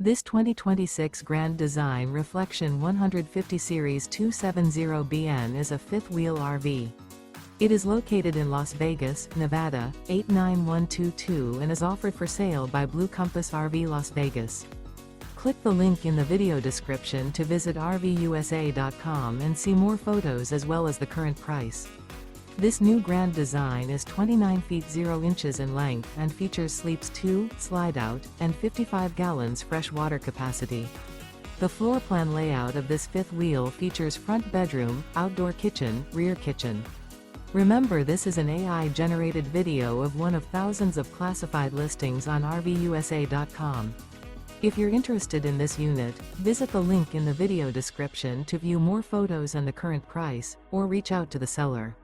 This 2026 Grand Design Reflection 150 Series 270BN is a fifth-wheel RV. It is located in Las Vegas, Nevada, 89122 and is offered for sale by Blue Compass RV Las Vegas. Click the link in the video description to visit RVUSA.com and see more photos as well as the current price. This new Grand Design is 29 feet 0 inches in length and features sleeps 2, Slideout, and 55 gallons fresh water capacity. The floor plan layout of this fifth wheel features front bedroom, outdoor kitchen, rear kitchen. Remember, this is an AI-generated video of one of thousands of classified listings on RVUSA.com. If you're interested in this unit, visit the link in the video description to view more photos and the current price, or reach out to the seller.